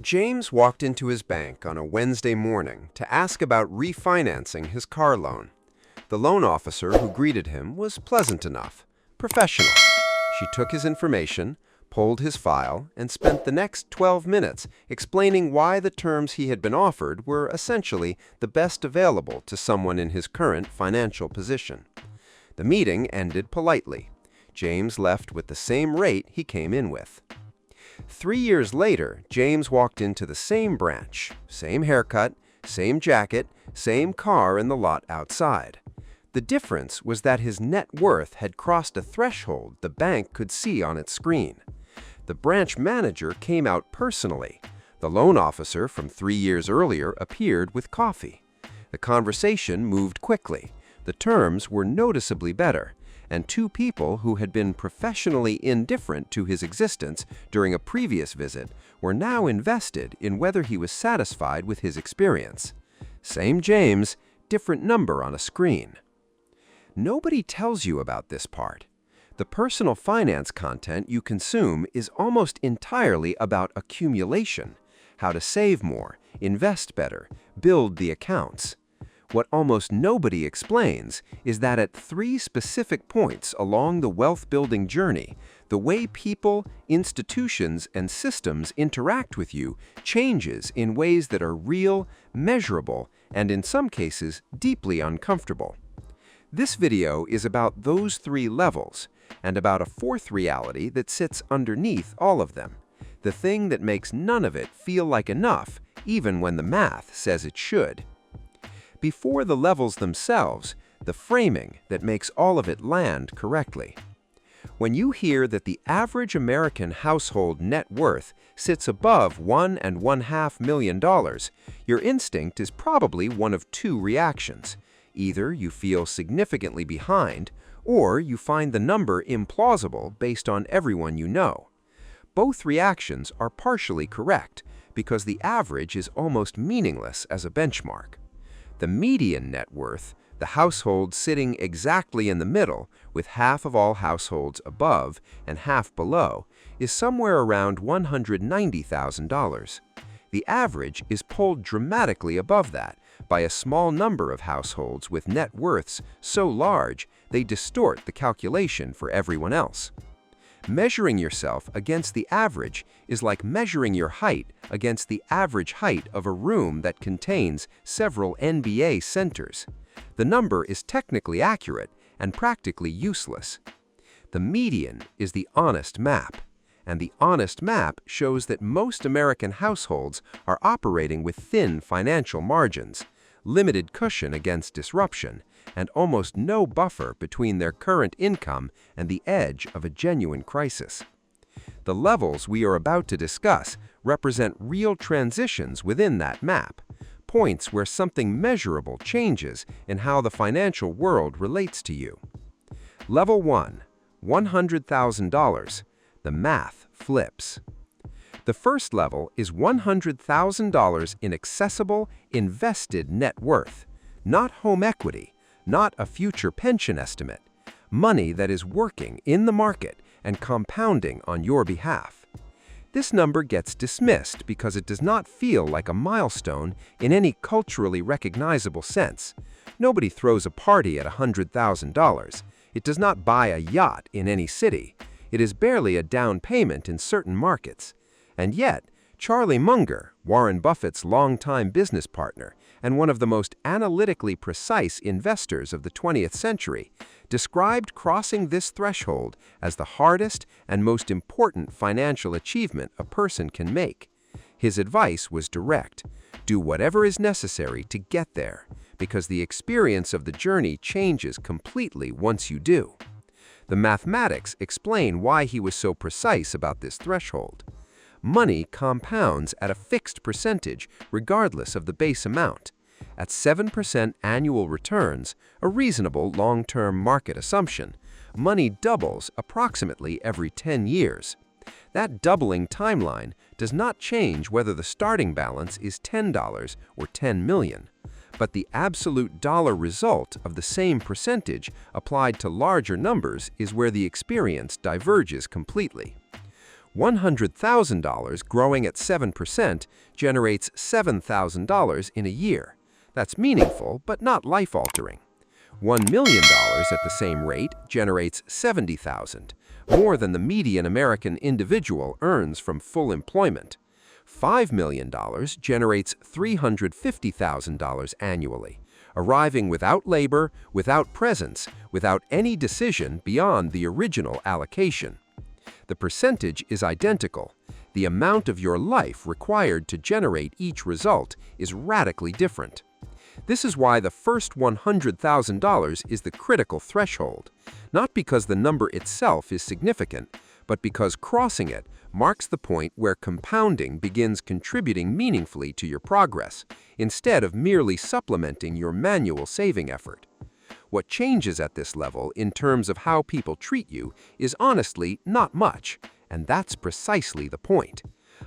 James walked into his bank on a Wednesday morning to ask about refinancing his car loan. The loan officer who greeted him was pleasant enough, professional. She took his information, pulled his file, and spent the next 12 minutes explaining why the terms he had been offered were essentially the best available to someone in his current financial position. The meeting ended politely. James left with the same rate he came in with. 3 years later, James walked into the same branch, same haircut, same jacket, same car in the lot outside. The difference was that his net worth had crossed a threshold the bank could see on its screen. The branch manager came out personally. The loan officer from 3 years earlier appeared with coffee. The conversation moved quickly. The terms were noticeably better, and two people who had been professionally indifferent to his existence during a previous visit were now invested in whether he was satisfied with his experience. Same James, different number on a screen. Nobody tells you about this part. The personal finance content you consume is almost entirely about accumulation, how to save more, invest better, build the accounts. What almost nobody explains is that at 3 specific points along the wealth-building journey, the way people, institutions, and systems interact with you changes in ways that are real, measurable, and in some cases, deeply uncomfortable. This video is about those 3 levels, and about a 4th reality that sits underneath all of them, the thing that makes none of it feel like enough, even when the math says it should. Before the levels themselves, the framing that makes all of it land correctly. When you hear that the average American household net worth sits above $1.5 million, your instinct is probably one of 2 reactions. Either you feel significantly behind, or you find the number implausible based on everyone you know. Both reactions are partially correct because the average is almost meaningless as a benchmark. The median net worth, the household sitting exactly in the middle, with half of all households above and half below, is somewhere around $190,000. The average is pulled dramatically above that by a small number of households with net worths so large they distort the calculation for everyone else. Measuring yourself against the average is like measuring your height against the average height of a room that contains several NBA centers. The number is technically accurate and practically useless. The median is the honest map, and the honest map shows that most American households are operating with thin financial margins, limited cushion against disruption, and almost no buffer between their current income and the edge of a genuine crisis. The levels we are about to discuss represent real transitions within that map, points where something measurable changes in how the financial world relates to you. Level 1, $100,000. The math flips. The first level is $100,000 in accessible, invested net worth, not home equity, not a future pension estimate, money that is working in the market and compounding on your behalf. This number gets dismissed because it does not feel like a milestone in any culturally recognizable sense. Nobody throws a party at $100,000. It does not buy a yacht in any city. It is barely a down payment in certain markets. And yet, Charlie Munger, Warren Buffett's longtime business partner and one of the most analytically precise investors of the 20th century, described crossing this threshold as the hardest and most important financial achievement a person can make. His advice was direct: do whatever is necessary to get there, because the experience of the journey changes completely once you do. The mathematics explain why he was so precise about this threshold. Money compounds at a fixed percentage regardless of the base amount. At 7% annual returns, a reasonable long-term market assumption, money doubles approximately every 10 years. That doubling timeline does not change whether the starting balance is $10 or $10 million. But the absolute dollar result of the same percentage applied to larger numbers is where the experience diverges completely. $100,000 growing at 7% generates $7,000 in a year. That's meaningful, but not life-altering. $1 million at the same rate generates $70,000, more than the median American individual earns from full employment. $5 million generates $350,000 annually, arriving without labor, without presence, without any decision beyond the original allocation. The percentage is identical. The amount of your life required to generate each result is radically different. This is why the first $100,000 is the critical threshold, not because the number itself is significant, but because crossing it marks the point where compounding begins contributing meaningfully to your progress, instead of merely supplementing your manual saving effort. What changes at this level in terms of how people treat you is honestly not much, and that's precisely the point.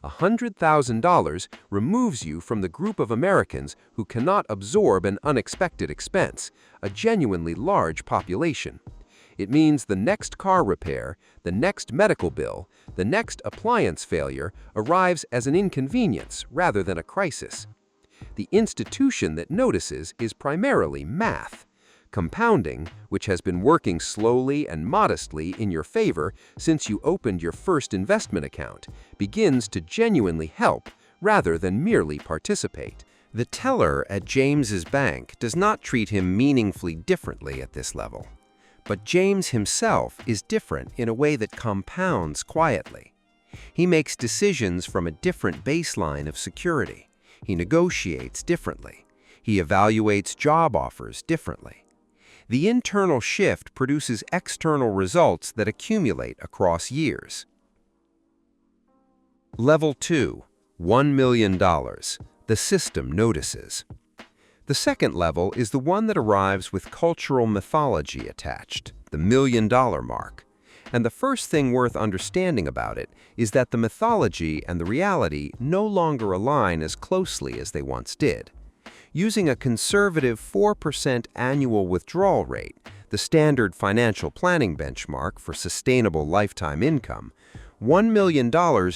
$100,000 removes you from the group of Americans who cannot absorb an unexpected expense, a genuinely large population. It means the next car repair, the next medical bill, the next appliance failure arrives as an inconvenience rather than a crisis. The institution that notices is primarily math. Compounding, which has been working slowly and modestly in your favor since you opened your first investment account, begins to genuinely help rather than merely participate. The teller at James's bank does not treat him meaningfully differently at this level. But James himself is different in a way that compounds quietly. He makes decisions from a different baseline of security. He negotiates differently. He evaluates job offers differently. The internal shift produces external results that accumulate across years. Level 2, $1 million. The system notices. The second level is the one that arrives with cultural mythology attached, the $1 million mark. And the first thing worth understanding about it is that the mythology and the reality no longer align as closely as they once did. Using a conservative 4% annual withdrawal rate, the standard financial planning benchmark for sustainable lifetime income, $1 million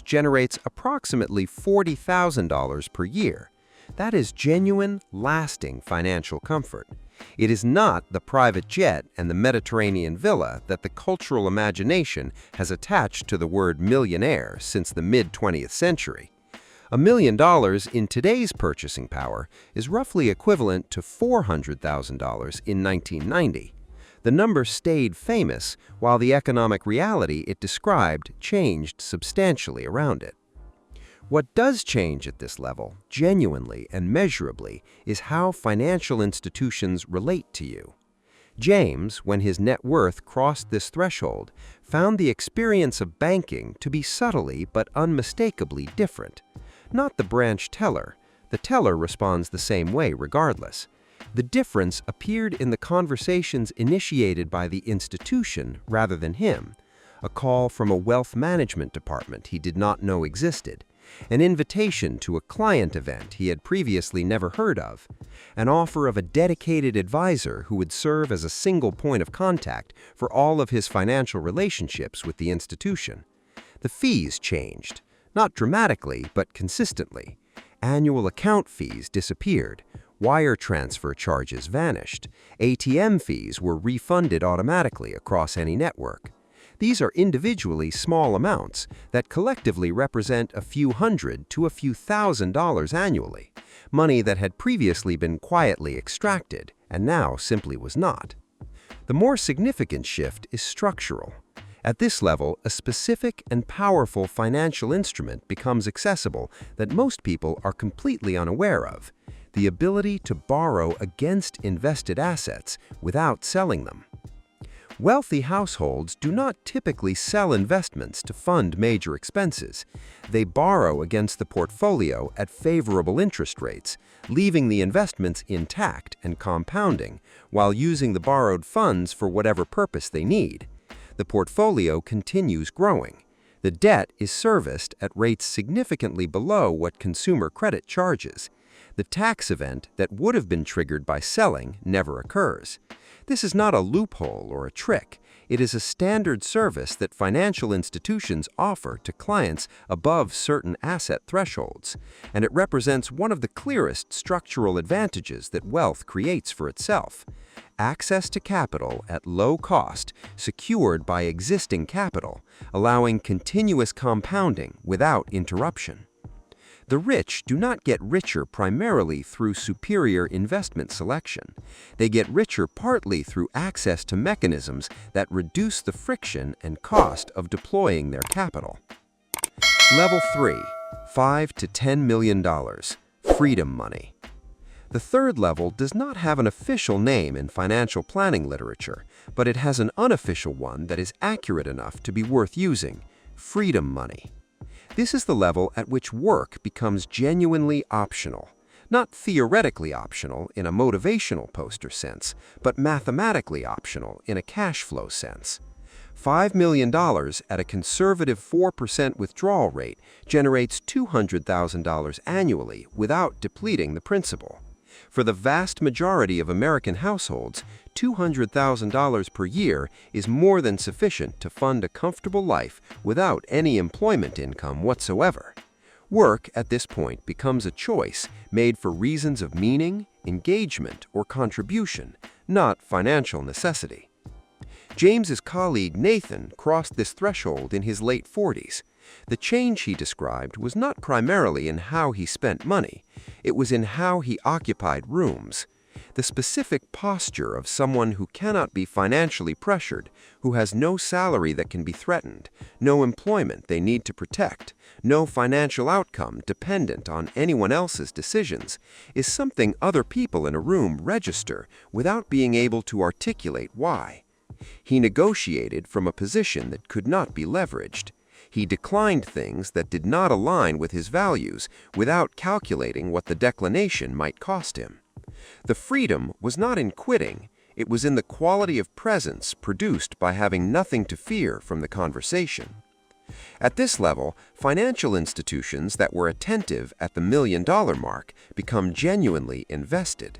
generates approximately $40,000 per year. That is genuine, lasting financial comfort. It is not the private jet and the Mediterranean villa that the cultural imagination has attached to the word millionaire since the mid-20th century. $1 million in today's purchasing power is roughly equivalent to $400,000 in 1990. The number stayed famous while the economic reality it described changed substantially around it. What does change at this level, genuinely and measurably, is how financial institutions relate to you. James, when his net worth crossed this threshold, found the experience of banking to be subtly but unmistakably different. Not the branch teller. The teller responds the same way regardless. The difference appeared in the conversations initiated by the institution rather than him. A call from a wealth management department he did not know existed. An invitation to a client event he had previously never heard of. An offer of a dedicated advisor who would serve as a single point of contact for all of his financial relationships with the institution. The fees changed. Not dramatically, but consistently. Annual account fees disappeared. Wire transfer charges vanished. ATM fees were refunded automatically across any network. These are individually small amounts that collectively represent a few hundred to a few $1,000s annually, money that had previously been quietly extracted and now simply was not. The more significant shift is structural. At this level, a specific and powerful financial instrument becomes accessible that most people are completely unaware of: the ability to borrow against invested assets without selling them. Wealthy households do not typically sell investments to fund major expenses. They borrow against the portfolio at favorable interest rates, leaving the investments intact and compounding, while using the borrowed funds for whatever purpose they need. The portfolio continues growing. The debt is serviced at rates significantly below what consumer credit charges. The tax event that would have been triggered by selling never occurs. This is not a loophole or a trick. It is a standard service that financial institutions offer to clients above certain asset thresholds, and it represents one of the clearest structural advantages that wealth creates for itself. Access to capital at low cost, secured by existing capital, allowing continuous compounding without interruption. The rich do not get richer primarily through superior investment selection. They get richer partly through access to mechanisms that reduce the friction and cost of deploying their capital. Level 3, $5 to $10 million, freedom money. The third level does not have an official name in financial planning literature, but it has an unofficial one that is accurate enough to be worth using: freedom money. This is the level at which work becomes genuinely optional, not theoretically optional in a motivational poster sense, but mathematically optional in a cash flow sense. $5 million at a conservative 4% withdrawal rate generates $200,000 annually without depleting the principal. For the vast majority of American households, $200,000 per year is more than sufficient to fund a comfortable life without any employment income whatsoever. Work at this point becomes a choice made for reasons of meaning, engagement, or contribution, not financial necessity. James's colleague Nathan crossed this threshold in his late 40s. The change he described was not primarily in how he spent money, it was in how he occupied rooms. The specific posture of someone who cannot be financially pressured, who has no salary that can be threatened, no employment they need to protect, no financial outcome dependent on anyone else's decisions, is something other people in a room register without being able to articulate why. He negotiated from a position that could not be leveraged. He declined things that did not align with his values without calculating what the declination might cost him. The freedom was not in quitting, it was in the quality of presence produced by having nothing to fear from the conversation. At this level, financial institutions that were attentive at the $1 million mark become genuinely invested.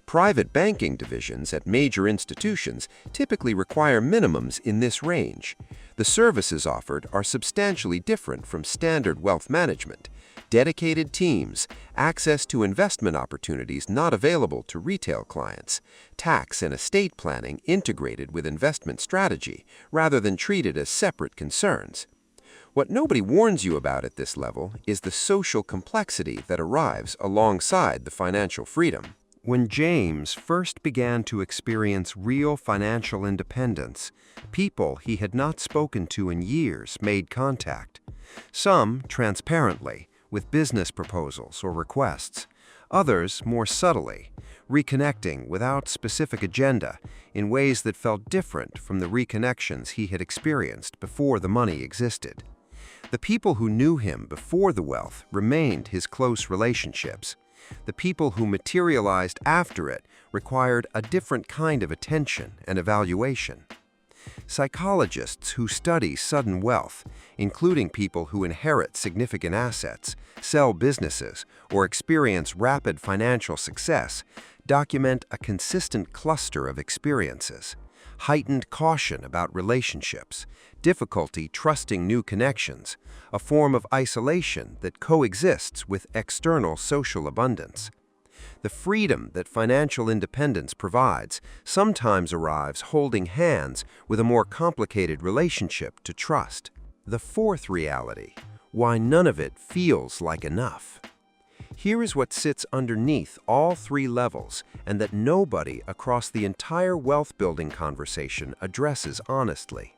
Private banking divisions at major institutions typically require minimums in this range. The services offered are substantially different from standard wealth management: dedicated teams, access to investment opportunities not available to retail clients, tax and estate planning integrated with investment strategy rather than treated as separate concerns. What nobody warns you about at this level is the social complexity that arrives alongside the financial freedom. When James first began to experience real financial independence, people he had not spoken to in years made contact. Some transparently, with business proposals or requests. Others more subtly, reconnecting without specific agenda in ways that felt different from the reconnections he had experienced before the money existed. The people who knew him before the wealth remained his close relationships. The people who materialized after it required a different kind of attention and evaluation. Psychologists who study sudden wealth, including people who inherit significant assets, sell businesses, or experience rapid financial success, document a consistent cluster of experiences: heightened caution about relationships, difficulty trusting new connections, a form of isolation that coexists with external social abundance. The freedom that financial independence provides sometimes arrives holding hands with a more complicated relationship to trust. The fourth reality: why none of it feels like enough. Here is what sits underneath all three levels and that nobody across the entire wealth-building conversation addresses honestly.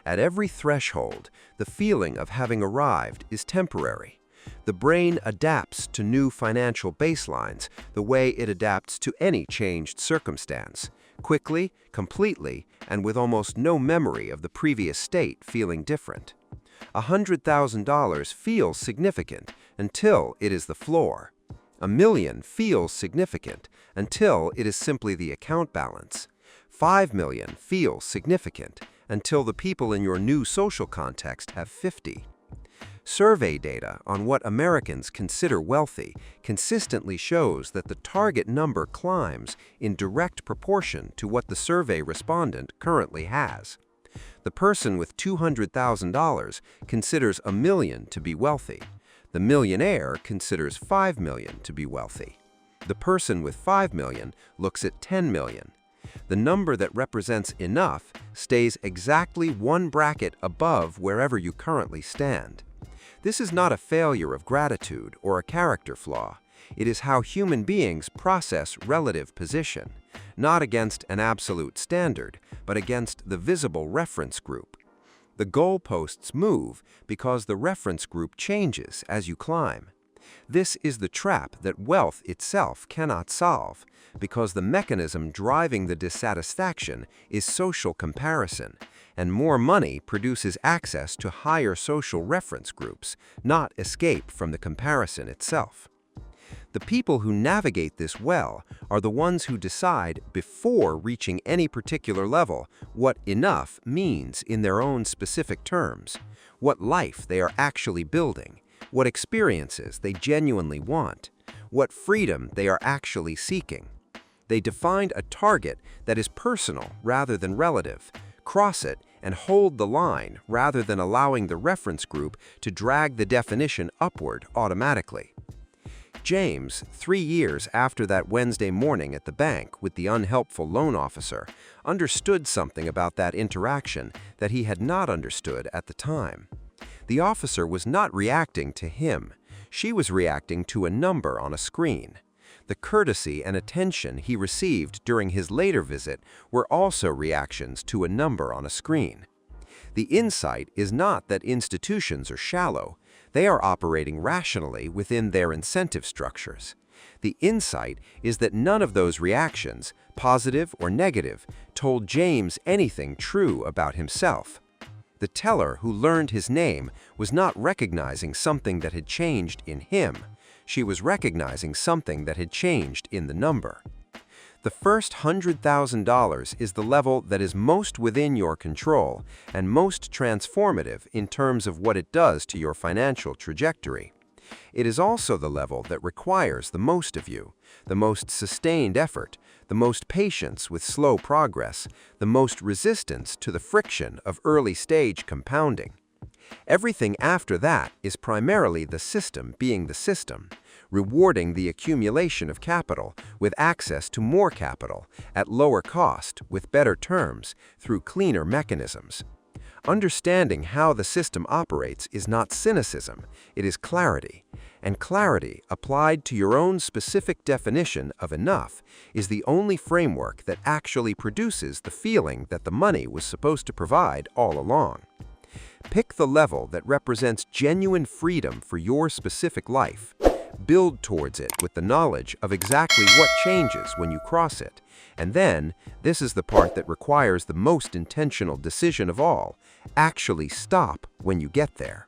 At every threshold, the feeling of having arrived is temporary. The brain adapts to new financial baselines the way it adapts to any changed circumstance, quickly, completely, and with almost no memory of the previous state feeling different. $100,000 feels significant until it is the floor. $1 million feels significant until it is simply the account balance. $5 million feels significant until the people in your new social context have 50. Survey data on what Americans consider wealthy consistently shows that the target number climbs in direct proportion to what the survey respondent currently has. The person with $200,000 considers $1 million to be wealthy. The millionaire considers $5 million to be wealthy. The person with $5 million looks at $10 million. The number that represents enough stays exactly one bracket above wherever you currently stand. This is not a failure of gratitude or a character flaw. It is how human beings process relative position, not against an absolute standard, but against the visible reference group. The goalposts move because the reference group changes as you climb. This is the trap that wealth itself cannot solve, because the mechanism driving the dissatisfaction is social comparison, and more money produces access to higher social reference groups, not escape from the comparison itself. The people who navigate this well are the ones who decide before reaching any particular level what enough means in their own specific terms, what life they are actually building, what experiences they genuinely want, what freedom they are actually seeking. They defined a target that is personal rather than relative, cross it, and hold the line rather than allowing the reference group to drag the definition upward automatically. James, 3 years after that Wednesday morning at the bank with the unhelpful loan officer, understood something about that interaction that he had not understood at the time. The officer was not reacting to him. She was reacting to a number on a screen. The courtesy and attention he received during his later visit were also reactions to a number on a screen. The insight is not that institutions are shallow. They are operating rationally within their incentive structures. The insight is that none of those reactions, positive or negative, told James anything true about himself. The teller who learned his name was not recognizing something that had changed in him. She was recognizing something that had changed in the number. The first $100,000 is the level that is most within your control and most transformative in terms of what it does to your financial trajectory. It is also the level that requires the most of you, the most sustained effort, the most patience with slow progress, the most resistance to the friction of early-stage compounding. Everything after that is primarily the system being the system, rewarding the accumulation of capital with access to more capital at lower cost with better terms through cleaner mechanisms. Understanding how the system operates is not cynicism, it is clarity. And clarity, applied to your own specific definition of enough, is the only framework that actually produces the feeling that the money was supposed to provide all along. Pick the level that represents genuine freedom for your specific life. Build towards it with the knowledge of exactly what changes when you cross it. And then, this is the part that requires the most intentional decision of all, actually stop when you get there.